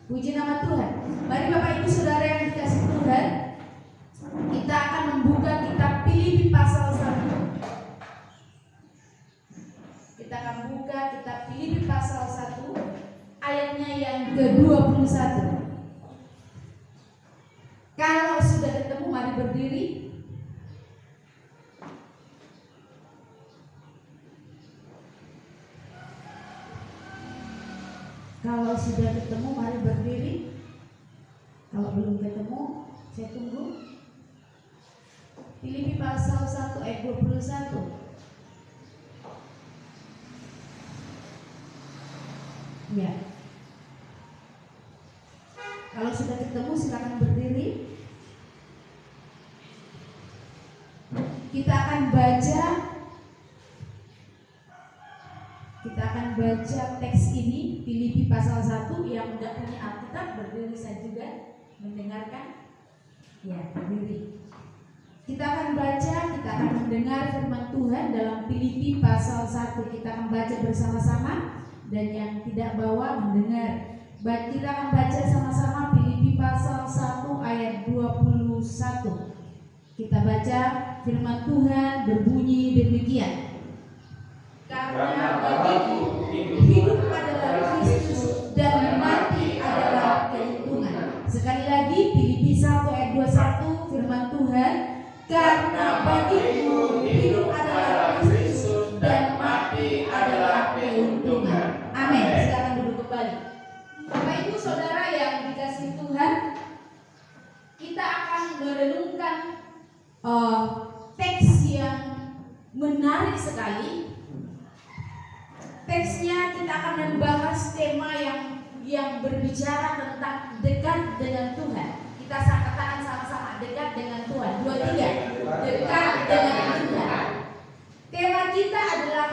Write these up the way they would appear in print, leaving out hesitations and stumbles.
Puji nama Tuhan. Mari Bapak Ibu Saudara yang dikasih Tuhan, kita akan membuka kitab Filipi pasal 1. Kita akan buka kitab Filipi pasal 1 ayatnya yang ke-21. Kalau sudah ketemu mari berdiri. Kalau sudah ketemu mari berdiri. Kalau belum ketemu saya tunggu. Filipi pasal 1 ayat 21. Ya. Kalau sudah ketemu silakan berdiri. Kita akan baca teks ini Filipi pasal 1. Yang tidak punya Alkitab berdiri saya juga mendengarkan. Ya, berdiri. Kita akan baca, kita akan mendengar firman Tuhan dalam Filipi pasal 1. Kita akan baca bersama-sama dan yang tidak bawa mendengar. Kita akan baca sama-sama Filipi pasal 1 ayat 21. Kita baca firman Tuhan berbunyi demikian. Karena bagiku hidup adalah Kristus dan mati adalah keuntungan. Sekali lagi Filipi 1 ayat 21 firman Tuhan. Karena bagiku hidup adalah Kristus dan mati adalah keuntungan. Amin. Sekarang duduk kembali. Bapak Ibu Saudara yang dikasih Tuhan, kita akan merenungkan teks yang menarik sekali. Teksnya kita akan membahas tema yang berbicara tentang dekat dengan Tuhan. Kita katakan sama-sama, dekat dengan Tuhan. 2, 3. Dekat dengan Tuhan. Tema kita adalah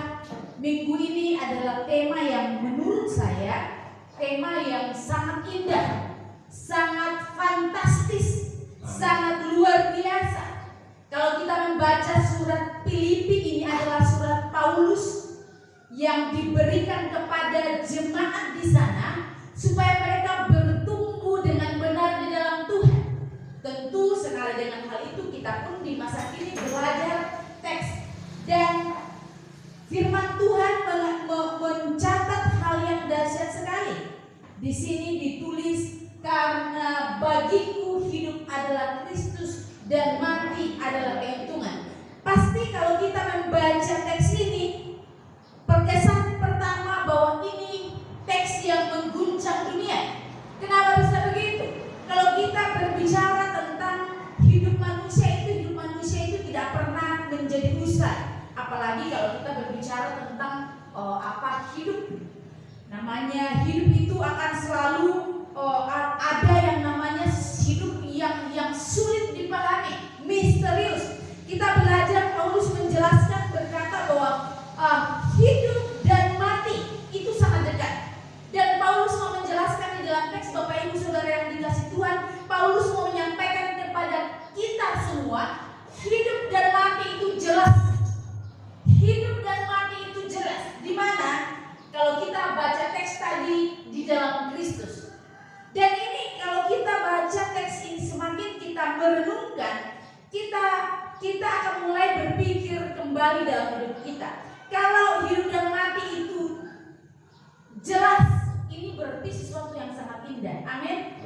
minggu ini adalah tema yang menurut saya tema yang sangat indah, sangat fantastis, sangat luar biasa. Kalau kita membaca surat Filipi, ini adalah surat Paulus yang diberikan kepada jemaat di sana supaya mereka bertumbuh dengan benar di dalam Tuhan. Tentu senada dengan hal itu kita pun di masa kini belajar teks dan firman Tuhan mencatat hal yang dahsyat sekali. Di sini ditulis karena bagiku hidup adalah Kristus dan mati adalah keuntungan. Pasti kalau kita membaca teks ini, perkesan pertama bahwa ini teks yang mengguncang dunia. Kenapa bisa begitu? Kalau kita berbicara tentang hidup manusia itu tidak pernah menjadi usai. Apalagi kalau kita berbicara tentang hidup. Namanya hidup itu akan selalu ada yang namanya hidup yang sulit dipahami, misterius. Kita belajar Paulus menjelaskan berkata bahwa hidup dan mati itu sangat dekat. Dan Paulus mau menjelaskan di dalam teks, Bapak Ibu Saudara yang dikasih Tuhan, Paulus mau menyampaikan kepada kita semua, hidup dan mati itu jelas. Hidup dan mati itu jelas. Di mana? Kalau kita baca teks tadi di dalam Kristus. Dan ini kalau kita baca teks ini, semakin kita merenungkan, kita akan mulai berpikir kembali dalam hidup kita. Kalau hidup dan mati itu jelas, ini berarti sesuatu yang sangat indah. Amin.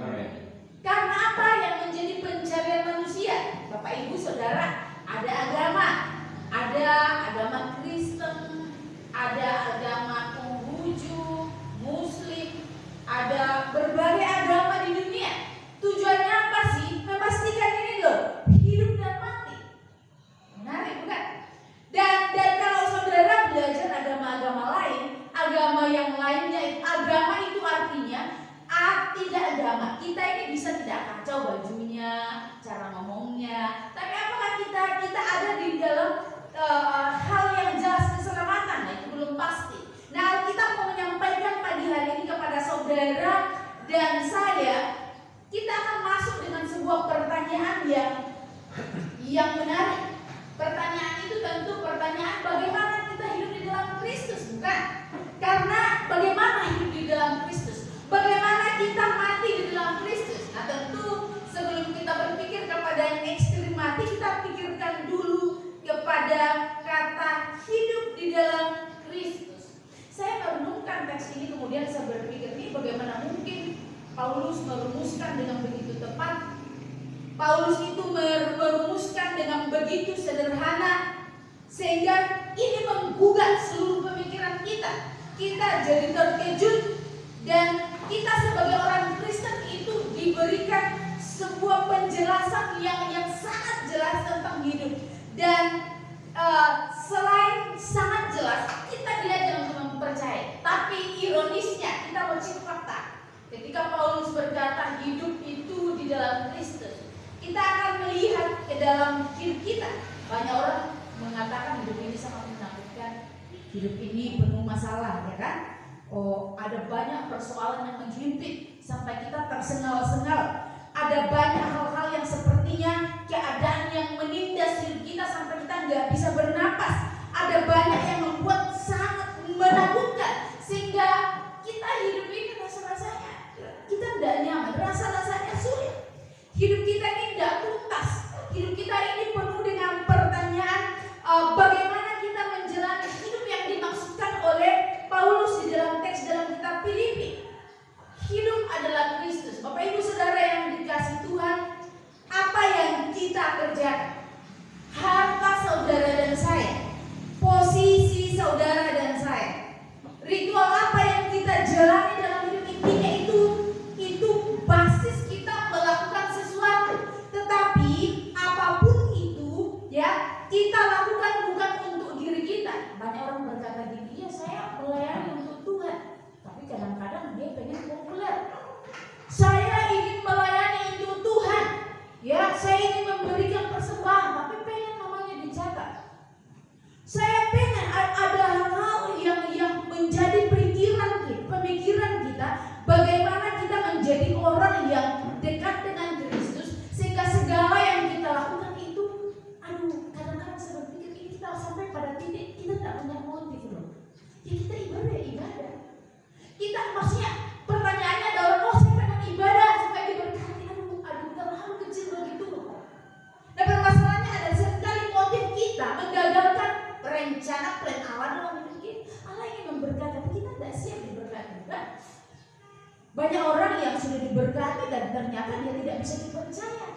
Karena apa yang menjadi pencarian manusia? Bapak Ibu Saudara, ada agama Kristen, ada agama Konghucu, Muslim, ada berbagai agama di dunia. Tujuannya apa sih? Memastikan ini loh, hidup dan mati. Menarik bukan? Dan kalau saudara belajar agama-agama lain, agama yang lainnya, agama itu artinya tidak agama. Kita ini bisa tidak kacau bajunya, cara ngomongnya, tapi apakah kita ada di dalam hal yang jelas keselamatan? Nah, itu belum pasti. Nah, kita mau menyampaikan pagi hari ini kepada saudara dan saya, kita akan masuk dengan sebuah pertanyaan yang menarik. Pertanyaan itu tentu pertanyaan bagaimana kita hidup di dalam Kristus, bukan? Karena bagaimana hidup di dalam Kristus? Bagaimana kita mati Paulus merumuskan dengan begitu tepat. Paulus itu merumuskan dengan begitu sederhana, sehingga ini menggugah seluruh pemikiran kita. Kita jadi terkejut, dan kita sebagai orang Kristen itu diberikan sebuah penjelasan yang sangat jelas tentang hidup. Dan selain sangat jelas, kita diajak untuk mempercayai. Tapi ironisnya, kita mencari fakta. Ketika Paulus berkata hidup itu di dalam Kristus, kita akan melihat ke dalam hidup kita. Banyak orang mengatakan hidup ini sangat menakutkan, hidup ini penuh masalah, ya kan? Oh, ada banyak persoalan yang menghimpit sampai kita tersengal-sengal. Ada banyak hal-hal yang sepertinya keadaan yang menindas hidup kita sampai kita nggak bisa bernapas. Ada banyak yang membuat sangat menakutkan, sehingga kita hidup ini rasa-rasanya kita tidak nyaman, rasa-rasanya sulit. Hidup kita ini tidak tuntas. Hidup kita ini penuh dengan pertanyaan, bagaimana kita menjalani hidup yang dimaksudkan oleh Paulus di dalam teks dalam kitab Filipi. Hidup adalah Kristus. Bapak Ibu Saudara yang dikasihi Tuhan, apa yang kita kerjakan, harta saudara dan saya, posisi saudara dan saya, ritual apa yang kita jalani dalam hidup intinya itu basis kita melakukan sesuatu. Tetapi apapun itu, ya, kita lakukan bukan untuk diri kita. Banyak orang berkata gini, ya saya melayani untuk Tuhan, tapi kadang-kadang dia pengen populer. Saya ingin melayani untuk Tuhan, ya, saya ingin memberikan persembahan, tapi pengen namanya dicatat. Saya pengen ada hal-hal yang menjadi pemikiran kita, bagaimana kita menjadi orang yang dekat dengan Kristus, sehingga segala yang kita lakukan itu, kadang-kadang saya berpikir ini kita sampai pada titik kita tak punya motif loh. Ya kita ibadah. Kita maksudnya pertanyaannya adalah, oh saya pengen ibadah supaya diberkati. Terlalu kecil begitu. Dan permasalahannya ada sekali motif kita menggagalkan rencana plan Allah dalam hidup kita. Allah ingin memberkati, tapi kita tidak siap diberkati. Banyak orang yang sudah diberkati dan ternyata dia tidak bisa dipercaya.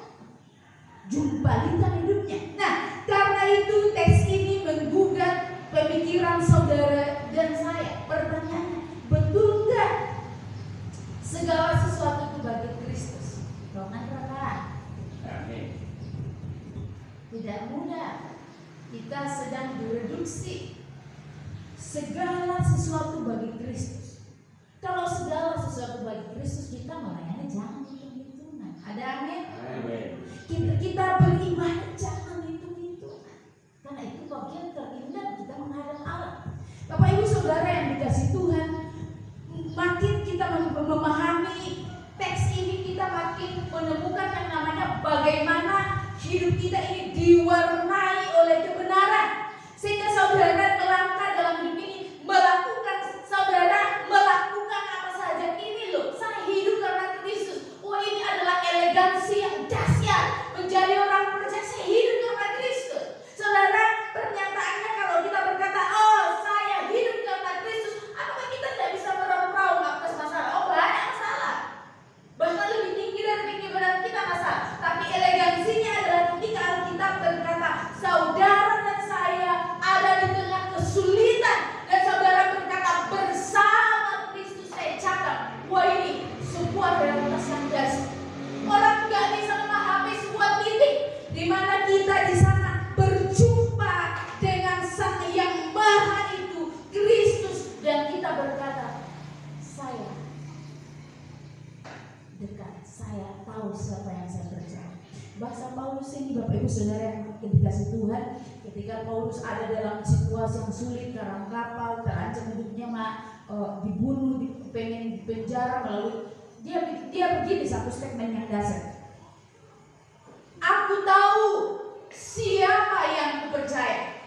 Jumpalitan hidupnya. Nah, karena itu teks ini menggugah pemikiran saudara dan saya. Pertanyaannya, betul nggak segala sesuatu itu bagi Kristus? Roman rekan. Tidak mudah. Kita sedang direduksi segala sesuatu bagi Kristus. Kalau segala sesuatu bagi Kristus, kita melayani jangan hitung-hitungan. Ada amin? Kita beribadah jangan hitung-hitungan. Karena itu bagian terindah kita menghadap Allah. Bapak Ibu Saudara yang dikasihi Tuhan, makin kita memahami teks ini, kita makin menemukan yang namanya bagaimana hidup kita ini diwarnai oleh kebenaran. Sehingga saudara melangkah dalam hidup ini, saudara melakukan apa saja. Ini loh, saya hidup karena Kristus. Oh, ini adalah elegansi yang dahsyat. Menjadi orang percaya, saya hidup karena Kristus. Saudara, pernyataannya kalau kita berkata, oh saya hidup karena Kristus, apakah kita tidak bisa meraup-raup atas masalah? Oh, banyak masalah. Bahkan lebih tinggi dari kebenaran kita masalah. Tapi elegansinya adalah ketika Alkitab berkata, saudara dan saya ada di tengah kesulitan, dan saudara berkata bersama Kristus saya cakap. Wah, ini sebuah realitas yang dasar. Orang nggak bisa memahami sebuah titik di mana kita di sana berjumpa dengan Sang Yang Maha itu, Kristus, dan kita berkata, saya dekat, saya tahu siapa yang saya percaya. Bahasa Paulus ini, Bapak Ibu Saudara yang dikasihi Tuhan, ketika Paulus ada dalam situasi yang sulit, karang kapal, terancam hidupnya, dibunuh, pengen dipenjara, melalui dia begini satu statement yang dasar. Aku tahu siapa yang kupercaya.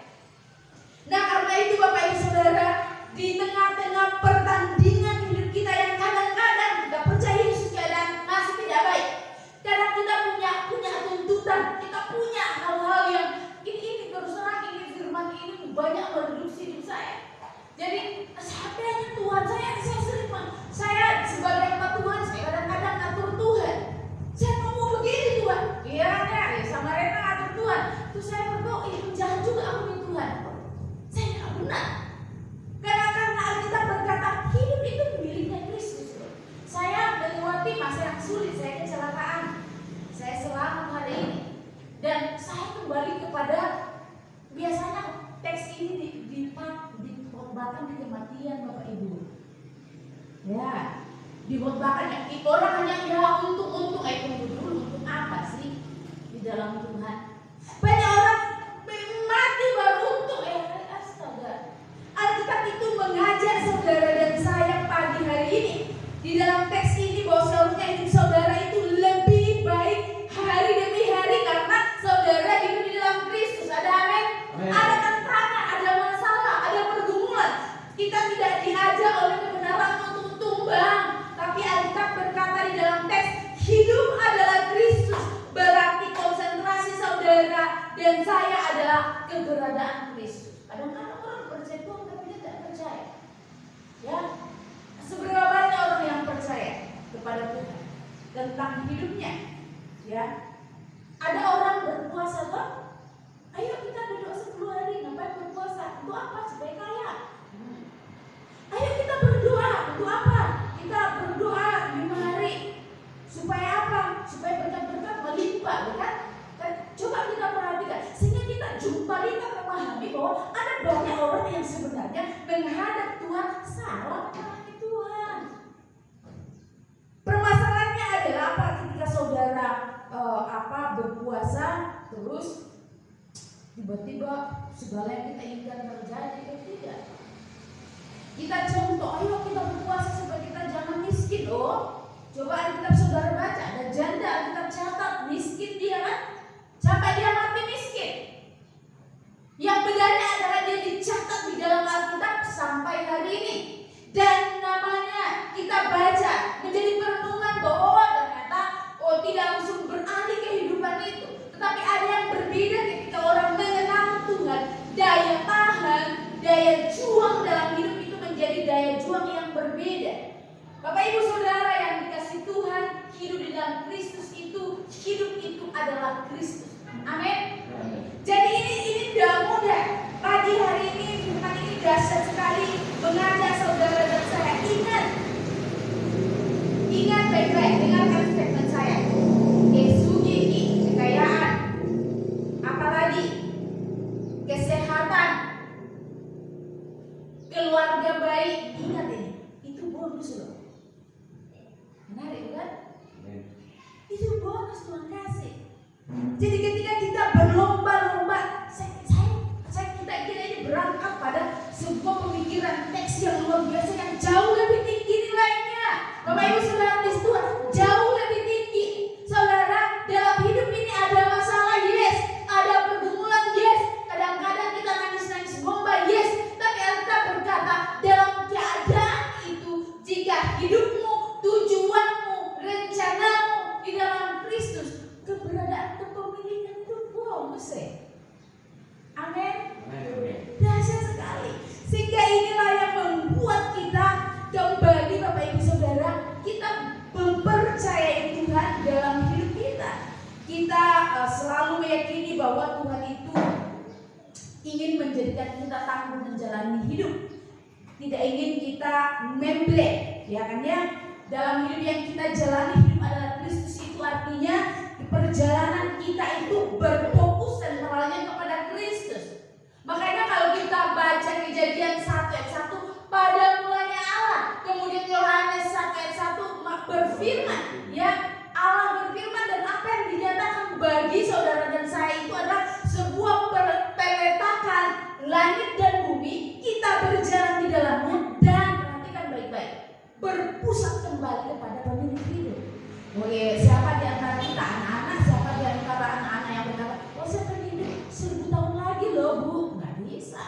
Nah, karena itu Bapak Ibu Saudara, di tengah-tengah pertandingan hidup kita yang kadang-kadang kita percaya Yesus keadaan masih tidak baik. Kadang kita punya tuntutan, kita punya hal-hal yang ini terus terang, ini firman ini banyak mereduksi hidup saya. Jadi saya pengen Tuhan, saya sering, saya sebagai hamba Tuhan, saya kadang-kadang mengembangkan. Orang hanya ya untung, tunggu dulu, untuk apa sih di dalam Tuhan? Banyak orang mati baru untung. Astaga. Alkitab itu mengajar saudara dan saya pagi hari ini di dalam teks ini bahwa seharusnya hidup saudara itu lebih baik hari demi hari karena saudara hidup di dalam Kristus. Ada amin? Ada tantangan, ada masalah, ada pergumulan. Kita tidak diajar oleh kebenaran untuk tumbang, tapi Alkitab berkata di dalam teks, hidup adalah Kristus. Berarti konsentrasi saudara dan saya adalah keberadaan Kristus. Kadang-kadang orang percaya Tuhan tapi dia tidak percaya. Ya, seberapa banyak orang yang percaya kepada Tuhan tentang hidupnya? Ya, ada orang berpuasa loh. Ayo kita berdoa 10 hari. Ngapain berpuasa? Untuk apa? Supaya kaya. Ayo kita berdoa. Untuk apa? Kita berdoa 5 hari. Supaya apa? Supaya berkat-berkat melimpah, bukan? Coba kita perhatikan, sehingga kita jumpa, kita memahami bahwa ada banyak orang yang sebenarnya menghadap Tuhan salah memahami Tuhan. Permasalahannya adalah apa? Ketika saudara berpuasa, terus tiba-tiba segala yang kita inginkan terjadi, tidak. Kita contoh, ayo kita berpuasa supaya kita jangan miskin, loh. Coba Alkitab saudara baca, ada janda Alkitab catat miskin dia kan, sampai dia mati miskin. Yang bedanya adalah dia dicatat di dalam Alkitab sampai hari ini. Dan namanya kita baca menjadi perenungan bahwa ternyata tidak langsung beralih kehidupan itu, tetapi ada yang berbeda ketika orang mengenal Tuhan. Daya tahan, daya juang dalam hidup itu menjadi daya juang yang berbeda. Bapak Ibu Saudara yang dikasih Tuhan, hidup di dalam Kristus itu, hidup itu adalah Kristus. Amin. Jadi ini tidak mudah. Pagi hari ini firman ini dahsyat sekali mengajak saudara dan saya. Ingat baik-baik, dengarkan statement saya. Kesugi, kekayaan, apalagi kesehatan, keluarga baik. Ingat ini, itu bonus loh. Menarik bukan? Itu bonus Tuhan kasih. Jadi ketika kita berlomba-lomba, kita kira ini berangkat pada sebuah pemikiran teks yang luar biasa yang jauh lebih tinggi nilainya. Bapak Ibu Saudara di Tuhan, jauh lebih tinggi. Saudara, dalam hidup ini ada masalah, yes. Ada pergumulan, yes. Kadang-kadang kita nangis-nangis bomba, yes. Tapi Alkitab berkata, dalam keadaan itu, jika hidupmu, tujuanmu, rencanamu di dalam Kristus, keberadaan kepemilikan itu bonus ya. Amin. Dahsyat sekali. Sehingga inilah yang membuat kita kembali, Bapak Ibu Saudara, kita mempercayai Tuhan dalam hidup kita. Kita selalu meyakini bahwa Tuhan itu ingin menjadikan kita tangguh menjalani hidup. Tidak ingin kita memblek, ya kan ya? Dalam hidup yang kita jalani, hidup adalah Kristus, itu artinya perjalanan kita itu berfokus sentralnya kepada Kristus. Makanya kalau kita baca Kejadian 1 ayat 1, pada mulanya Allah, kemudian Yohanes 1 ayat 1 berfirman, ya, Allah berfirman, dan apa yang dinyatakan bagi saudara dan saya itu adalah sebuah peletakan langit dan bumi, kita berjalan di dalamnya, dan perhatikan baik-baik, berpusat kembali kepada pemilik hidup. Oke, siapa di antara kita anak-anak, siapa di antara anak-anak yang berkata, oh saya akan hidup 1000 tahun lagi loh Bu? Nggak bisa.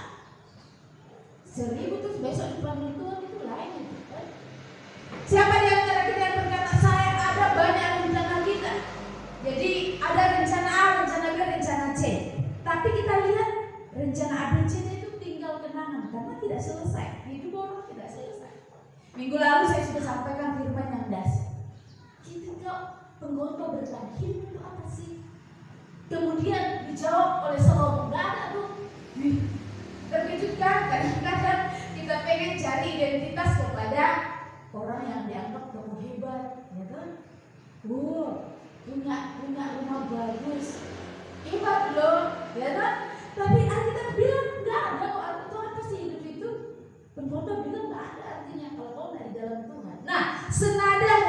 1000 terus besok dipanggil Tuhan itu lain gitu kan? Siapa di antara kita yang berkata, saya ada banyak rencana kita. Jadi ada rencana A, rencana B, rencana C. Tapi kita lihat rencana A, B, C itu tinggal kenangan karena tidak selesai. Hidup orang tidak selesai. Minggu lalu saya sudah sampaikan firman yang dahsyat. Ketika pengkhotbah bertanya, hidup itu apa sih? Kemudian dijawab oleh Salomo, nggak ada tuh. Terkejut kan? Kadang-kadang kita pengen cari identitas kepada orang yang dianggap tokoh hebat, ya kan? Punya rumah bagus, hebat loh, ya kan? Tapi Alkitab bilang nggak ada kok. Itu apa sih hidup itu? Pengkhotbah bilang nggak ada artinya kalau kau tidak di dalam Tuhan. Nah, senada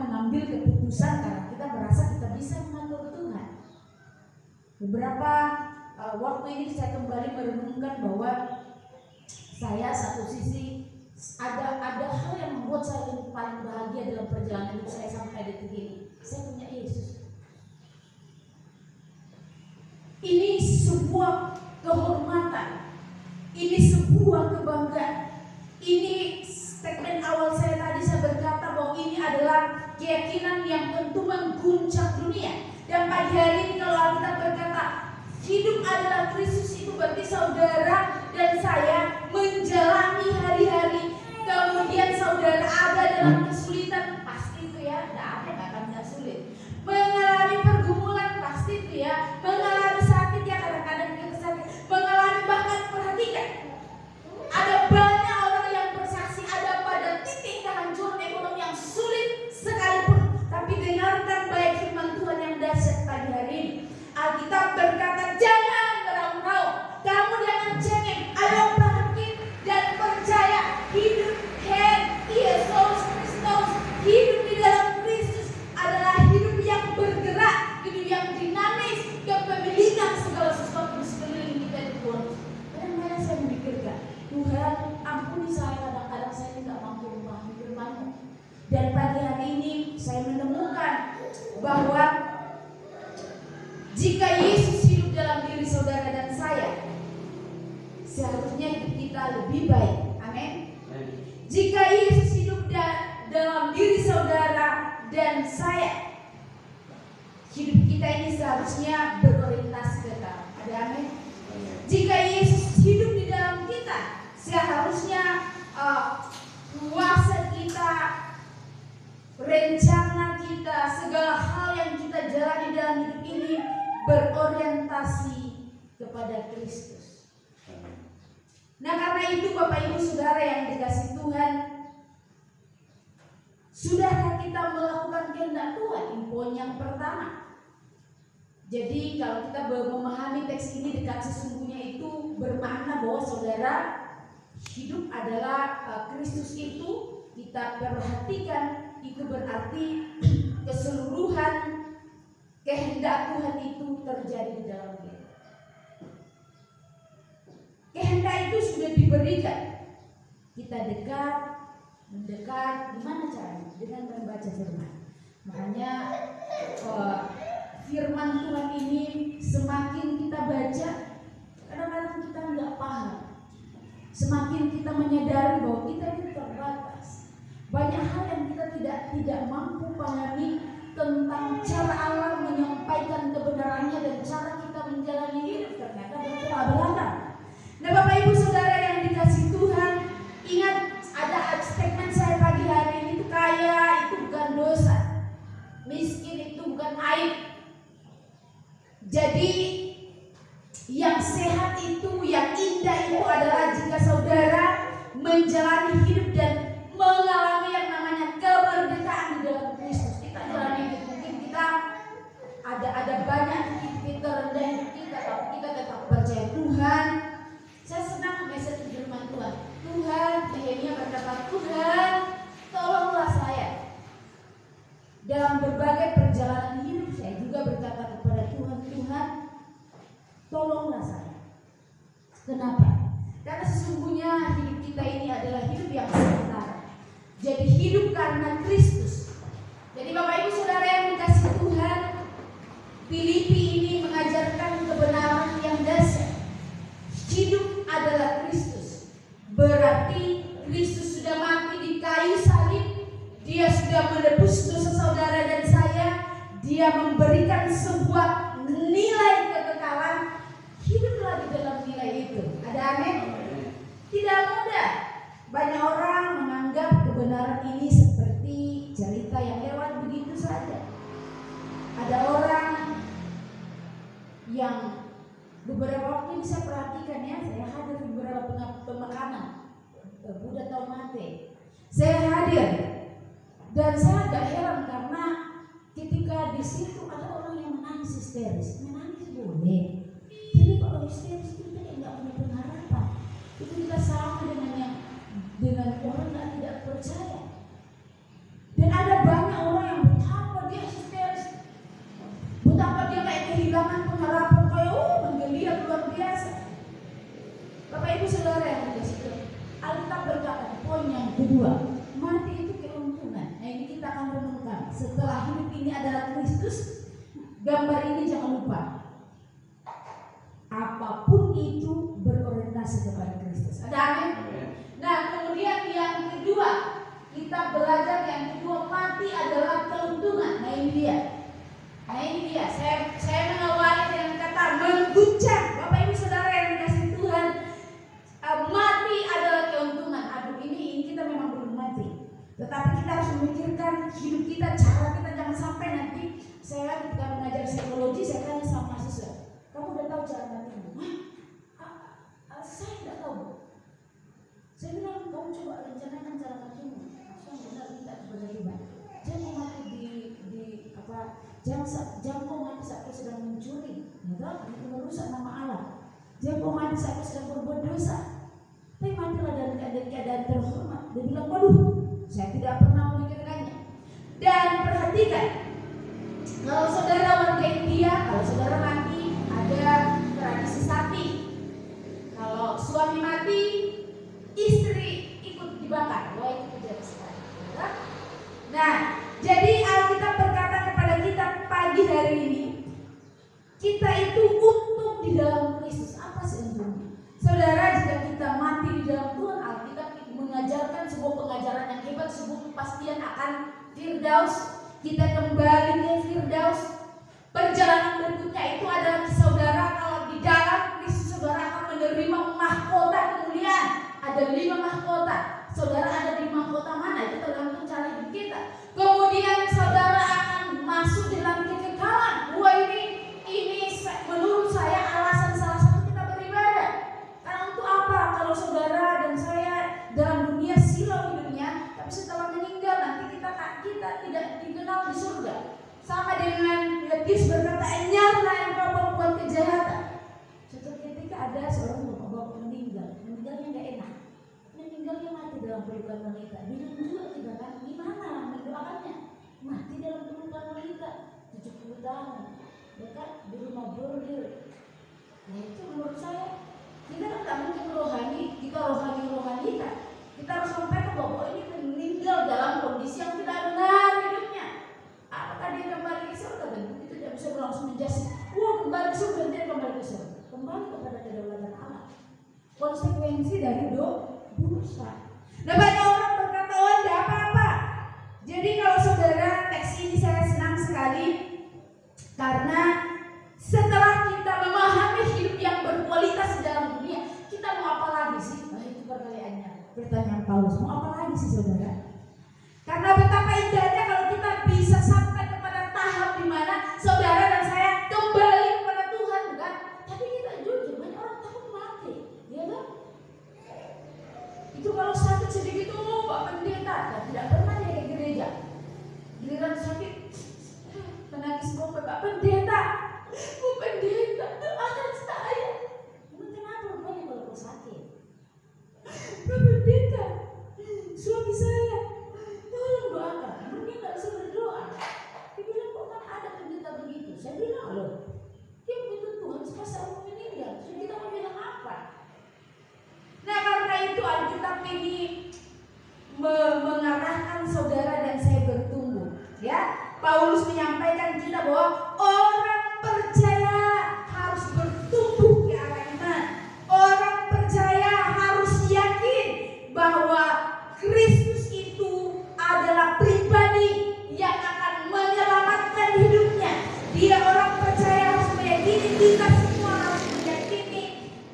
mengambil keputusan karena kita merasa kita bisa mengatur Tuhan. Beberapa waktu ini saya kembali merenungkan bahwa saya satu sisi ada hal yang membuat saya paling bahagia dalam perjalanan hidup saya sampai detik ini. Saya punya Yesus. Ini sebuah kehormatan, ini sebuah kebanggaan. Ini statement awal saya tadi, saya berkata bahwa ini adalah keyakinan yang tentu mengguncang dunia. Dan pagi hari ini kalau kita berkata hidup adalah Kristus, itu berarti saudara dan saya menjalani hari-hari. Kemudian saudara ada dalam kesulitan, pasti itu ya, tidak akan sulit. Mengalami pergumulan, pasti itu ya. Mengalami sakit ya, kadang-kadang kita sakit. Mengalami bahkan, perhatikan, ada banyak orang yang bersaksi ada pada titik kehancuran ekonomi yang sulit sekalipun, tapi dengarkan baik firman Tuhan yang dahsyat pagi hari ini. Alkitab berkata, jangan meraung-raung, kamu jangan cengeng, ayo bangkit dan percaya hidup Yesus Kristus. Hidup di dalam Kristus adalah hidup yang bergerak, hidup yang dinamis, kepemilikan segala sesuatu di sekeliling kita itu Tuhan. Kadang-kadang saya memikirkan, Tuhan ampuni saya, kadang-kadang saya tidak mampu memahami firman-Mu. Dan pagi hari ini saya menemukan bahwa jika Yesus hidup dalam diri saudara dan saya, seharusnya hidup kita lebih baik. Amin. Jika Yesus hidup dalam diri saudara dan saya, hidup kita ini seharusnya berorientasi ke dalam. Ada amin. Jika Yesus hidup di dalam kita, seharusnya kuasa kita, rencana kita, segala hal yang kita jalani dalam hidup ini berorientasi kepada Kristus. Nah, karena itu Bapak Ibu Saudara yang dikasihi Tuhan, sudahkah kita melakukan kehendak Tuhan? Poin yang pertama. Jadi kalau kita memahami teks ini dekat sesungguhnya itu bermakna bahwa saudara, hidup adalah Kristus itu kita perhatikan, itu berarti keseluruhan kehendak Tuhan itu terjadi di dalam kita. Kehendak itu sudah diberikan. Kita mendekat, gimana caranya? Dengan membaca firman. Makanya firman Tuhan ini semakin kita baca, kadang-kadang kita nggak paham. Semakin kita menyadari bahwa kita ini terbatas. Banyak hal yang kita tidak mampu pahami tentang cara Allah menyampaikan kebenarannya dan cara kita menjalani hidup, ternyata bertolak-belakang. Nah, Bapak Ibu Saudara yang dikasihi Tuhan, ingat ada statement saya pagi hari ini, itu kaya itu bukan dosa, miskin itu bukan aib. Jadi yang sehat itu, yang indah itu adalah jika saudara menjalani hidup dan mengalami yang namanya kemerdekaan di dalam Kristus. Kita jalani hidup, mungkin kita ada banyak titik terendah hidup kita, tapi kita tetap percaya Tuhan. Saya senang message firman Tuhan. Tuhan, Nehemia berkata, Tuhan, tolonglah saya. Dalam berbagai perjalanan hidup saya juga berkata kepada Tuhan, Tuhan, tolonglah saya. Kenapa? Karena sesungguhnya hidup kita ini adalah hidup yang sementara. Jadi hidup karena Kristus. Jadi Bapak Ibu Saudara yang dikasihi Tuhan, Filipi ini mengajarkan kebenaran yang dahsyat. Hidup adalah Kristus. Berarti Kristus sudah mati di kayu salib. Dia sudah menebus dosa saudara dan saya. Dia memberikan sebuah nilai kekekalan. Hiduplah di dalam nilai itu. Ada amin? Tidak mudah. Banyak orang menganggap kebenaran ini seperti cerita yang lewat begitu saja. Ada orang yang beberapa waktu ini saya perhatikan ya, saya hadir di beberapa pemakaman Buddha Taumate. Saya hadir dan saya agak heran karena ketika di situ ada orang yang menangis histeris. Menangis boleh, tapi kalau histeris itu kita nggak punya pengharapan. Itu kita sama dengan orang yang tidak percaya. Dan ada banyak orang yang kedua, mati itu keuntungan. Nah ini kita akan renungkan. Setelah hidup ini adalah Kristus, gambar ini jangan lupa. Apapun itu berorientasi kepada Kristus. Ada amin? Nah kemudian yang kedua, kita belajar yang kedua, mati adalah keuntungan. Nah ini dia. Saya mengawali dengan kata mengguncang. Bapak Ibu Saudara yang dikasihi Tuhan, mati adalah keuntungan. Aduh ini kita memang belum mati. Tetapi kita harus memikirkan hidup kita, cara kita, jangan sampai nanti. Saya ketika mengajar psikologi, saya tanya sama mahasiswa, kamu udah tahu cara matimu? Saya tidak tahu. Saya bilang, kamu coba rencanakan cara matimu. Saya benar tidak coba. Jangan mati di apa? Jangan kau mati saat kau sedang mencuri, itu merusak nama Allah. Jangan kau mati saat kau sedang berbuat dosa. Tapi matilah dalam keadaan terhormat. Dia bilang, waduh, saya tidak pernah memikirkannya. Dan perhatikan, kalau saudara warga India, kalau saudara mati, ada tradisi sapi. Kalau suami mati, istri ikut dibakar. Wah itu kejam sekali. Nah, jadi Alkitab berkata kepada kita pagi hari ini, kita itu untung di dalam Kristus. Apa sih untungnya? Saudara, jika kita mati di dalam Tuhan, Alkitab mengajarkan sebuah pengajaran yang hebat, sebuah kepastian akan Firdaus. Kita kembali ke Firdaus. Perjalanan berikutnya itu adalah saudara, kalau di dalam Kristus saudara akan menerima mahkota kemuliaan. Ada 5 mahkota. Saudara ada di mahkota mana? Itu tergantung cara hidup kita. Kemudian saudara akan masuk dalam kekekalan. Wah ini menurut saya alasan salah satu kita beribadah. Karena untuk apa? Kalau saudara dan saya dalam dunia silau hidupnya, tapi setelah meninggal nanti kita tidak dikenal di surga. Sama dengan Yesus berkata, enyahlah engkau perbuat kejahatan. Suatu ketika ada seorang bapak meninggalnya nggak enak, meninggalnya mati dalam pelukan wanita. Dia juga tidak kan, gimana mendoakannya? Mati dalam pelukan wanita 70 tahun, dekat di rumah bordir. Nah itu menurut saya kita kan tak mungkin rohani, kita kita harus sampaikan bahwa ini meninggal dalam kondisi yang tidak benar hidupnya. Apakah dia kembali ke surga? Dan itu tidak bisa langsung menjadi, kembali ke surga, dia kembali ke surga. Kembali kepada kedaulatan Allah. Konsekuensi dari dosa. Nah banyak orang berkata, oh tidak apa-apa. Jadi kalau saudara, teks ini saya senang sekali karena setelah kita memahami hidup yang berkualitas di dalam dunia, kita mau apa lagi sih? Nah itu pertanyaan Paulus, mau apa lagi sih saudara? Karena betapa indahnya kalau kita bisa sampai kepada tahap di mana saudara dan saya kembali kepada Tuhan, bukan? Tapi kita jujur, banyak orang takut mati, ya kan? Itu kalau sakit sedikit, Pak Pendeta, tidak pernah dia ke gereja. Giliran sakit, menangis Pak Pendeta, doakan saya. Kenapa rupanya kalau kau sakit? Pak Pendeta, suami saya, tolong doakan. Dia nggak bisa berdoa. Dia bilang, kok kan ada pendeta begitu? Saya bilang, loh, dia begitu Tuhan semasa aku meninggal. Jadi kita mau bilang apa? Nah karena itu Alkitab ini mengarahkan saudara dan saya bertumbuh. Ya, Paulus menyampaikan kita bahwa orang percaya harus bertumbuh ke arah iman. Orang percaya harus yakin bahwa Kristus itu adalah pribadi yang akan menyelamatkan hidupnya. Dia orang percaya harus meyakini, kita semua harus meyakini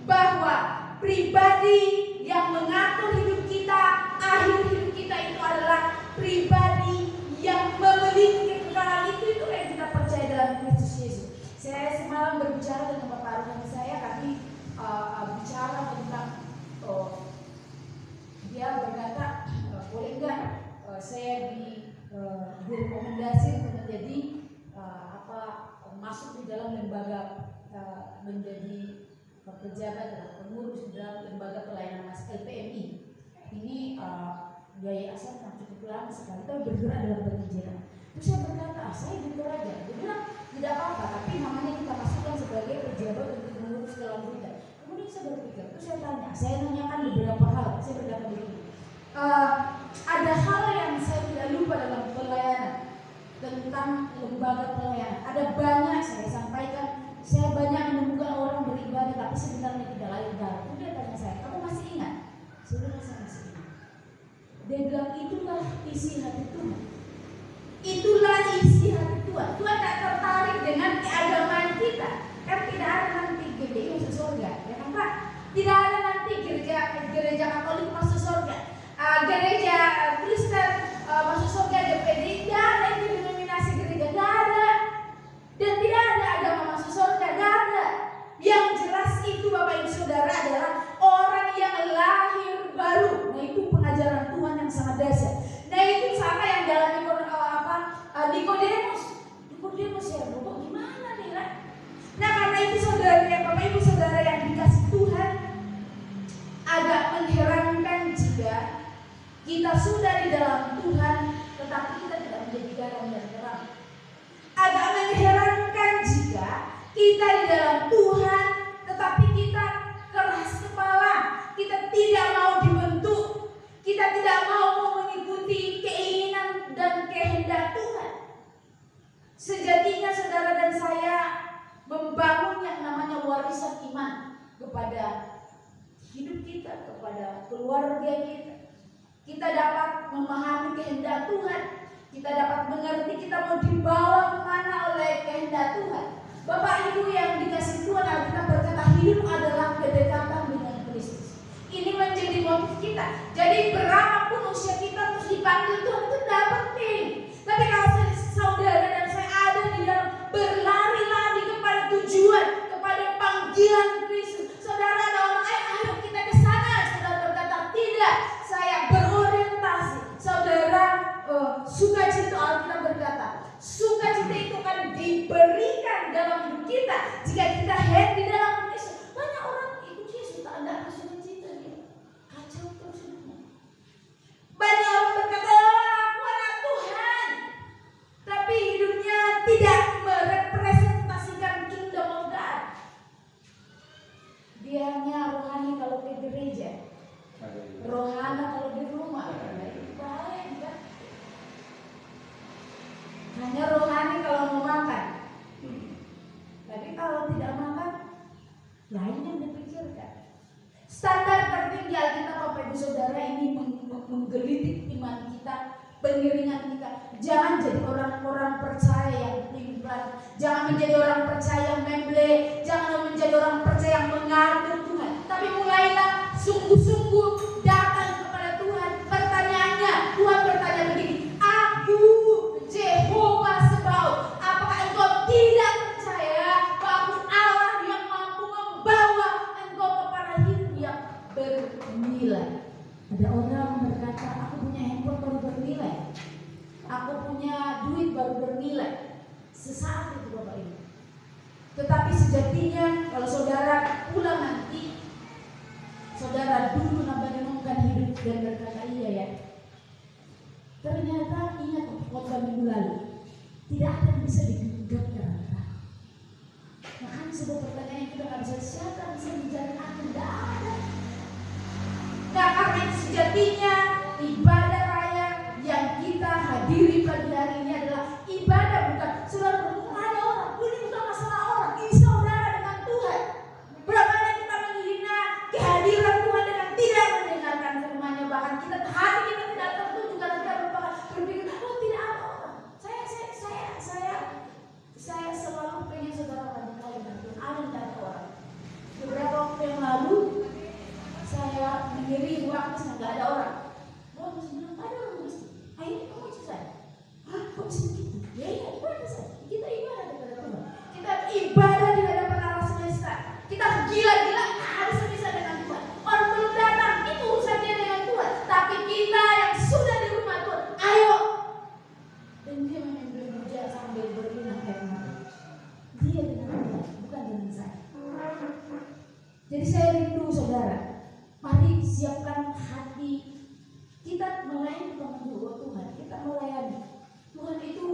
bahwa pribadi yang mengatur hidup kita, akhir hidup kita itu adalah pribadi yang memiliki kekalahan. Itu yang kita percaya dalam Kristus Yesus. Saya semalam berbicara dengan Bapak Arman saya, kami bicara tentang dia berkata, boleh nggak saya direkomendasi untuk menjadi masuk di dalam lembaga, menjadi pejabat atau pengurus di dalam lembaga pelayanan Mas LPMI. Ini biaya asal cukup lama sekali, tapi bergerak dalam pengajaran. Terus saya berkata, saya jujur aja. Dia bilang tidak apa-apa, tapi namanya kita masukkan sebagai pejabat untuk mengurus dalam bidang. Kemudian saya berpikir, terus saya tanya, saya nanyakan beberapa hal. Saya berkata begini, ada hal yang saya tidak lupa dalam pelayanan tentang lembaga pelayanan. Ada banyak saya sampaikan. Saya banyak menemukan orang beribadah tapi sebenarnya tidak lahir baru. Dia tanya saya, kamu masih ingat? Saudara, saya masih ingat. Dia bilang itulah isi hati Tuhan. Itulah isi hati Tuhan. Tuhan tak tertarik dengan keagamaan kita. Kan tidak ada nanti GBI masuk surga, ya kan Pak? Tidak ada nanti gereja Katolik masuk surga, gereja Kristen masuk surga, GPD. Tidak ada itu denominasi gereja, tidak ada. Dan tidak ada agama masuk surga, tidak ada. Yang jelas itu Bapak Ibu Saudara adalah orang yang lahir baru. Nah itu pengajaran Tuhan yang sangat dahsyat. Nah itu sama yang dalam Nikodemus ya, Bapak gimana nih lah? Nah karena itu saudara, Bapak Ibu Saudara yang dikasih Tuhan, agak mengherankan jika kita sudah di dalam Tuhan tetapi kita tidak menjadi garam dan terang. Agak mengherankan jika kita di dalam Tuhan tetapi kita keras kepala, kita tidak mau dibentuk, kita tidak mau mengikuti keinginan dan kehendak Tuhan. Sejatinya saudara dan saya membangun yang namanya warisan iman kepada hidup kita, kepada keluarga kita. Kita dapat memahami kehendak Tuhan. Kita dapat mengerti kita mau dibawa kemana oleh kehendak Tuhan. Bapak Ibu yang dikasih Tuhan, Alkitab berkata hidup adalah kedekatan dengan Kristus. Ini menjadi motif kita. Jadi berapapun usia kita terus dipanggil Tuhan itu tidak penting. Tapi kalau saudara dan saya ada di dalam berlari-lari kepada tujuan, kepada panggilan Kristus. Saudara ada orang, ayo kita ke sana. Saudara berkata tidak, saya berorientasi. Saudara sukacita, Alkitab berkata sukacita itu akan diberikan dalam hidup kita jika kita happy di dalam Kristus. Banyak orang ikut Yesus tak ada sukacita, dia kacau terus hidupnya. Banyak orang berkata aku anak Tuhan, tapi hidupnya tidak merepresentasikan kingdom of God. Dia hanya rohani kalau ke gereja, rohani kalau di rumah. Bahaya juga. Hanya rohani kalau mau makan, tapi kalau tidak makan, lain yang dipikirkan. Standar tertinggi Alkitab Bapak Ibu Saudara ini menggelitik iman kita, pengiringan kita. Jangan jadi orang-orang percaya yang pelin-pelan, jangan menjadi orang percaya yang memble, jangan menjadi orang percaya yang mengatur Tuhan. Tapi mulailah sungguh-sungguh datang kepada Tuhan. Pertanyaannya, Tuhan bertanya begini, aku Jehovah Sebaot, apakah engkau tidak percaya bahwa Allah yang mampu membawa engkau kepada hidup yang bernilai? Ada orang berkata, aku punya handphone baru bernilai, aku punya duit baru bernilai. Sesaat itu Bapak Ibu. Tetapi sejatinya kalau saudara pulang nanti, saudara dulu merenungkan hidup dan berkata iya ya, ternyata ingat khotbah minggu lalu, tidak ada yang bisa digugat dalam neraka. Makanya sebuah pertanyaan kita nggak bisa, siapa yang bisa menjadi aku? Tidak ada. Nah karena itu sejatinya ibadah raya yang kita hadiri pagi hari ini adalah ibadah bukan saudara ada orang. Ini bukan masalah orang, ini saudara dengan Tuhan. Berapa banyak kita menghina kehadiran Tuhan dengan tidak mendengarkan firman-Nya, bahkan kita hati kita tidak tertuju karena kita berpikir oh tidak ada orang. Saya selalu pengen saudara radikal dengan Tuhan. Ada tidak ada orang. Beberapa waktu yang lalu saya mengirim waktu nggak ada orang. Oh bilang ada orang mesti. Akhirnya kamu saya. Hah kok bisa begitu? Ya ibadah saja. Kita ibadah kepada Tuhan. Kita ibadah di hadapan Allah semesta. Kita gila-gila harus bisa dengan Tuhan. Orang belum datang itu urusannya dengan Tuhan. Tapi kita yang sudah di rumah Tuhan, ayo. Dan dia memuja sambil berlinang air mata. Dia dengan Tuhan, bukan dengan saya. Jadi saya rindu saudara. Mari siapkan hati kita melayani bukan Tuhan. Kita melayani Tuhan itu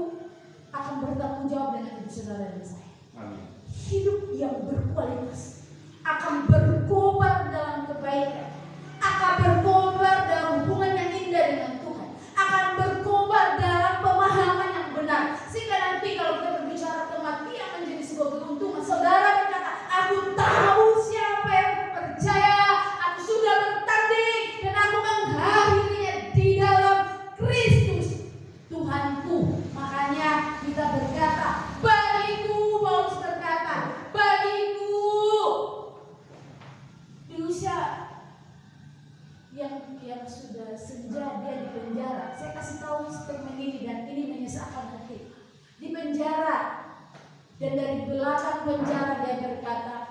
akan bertanggung jawab dengan hidup saudara dan saya. Amin. Hidup yang berkualitas akan berkobar dalam kebaikan, akan berkobar dalam hubungan yang indah dengan Tuhan. yang sudah senja dia di penjara. Saya kasih tahu statement ini dan ini menyesalkan hati. Di penjara dan dari belakang penjara dia berkata,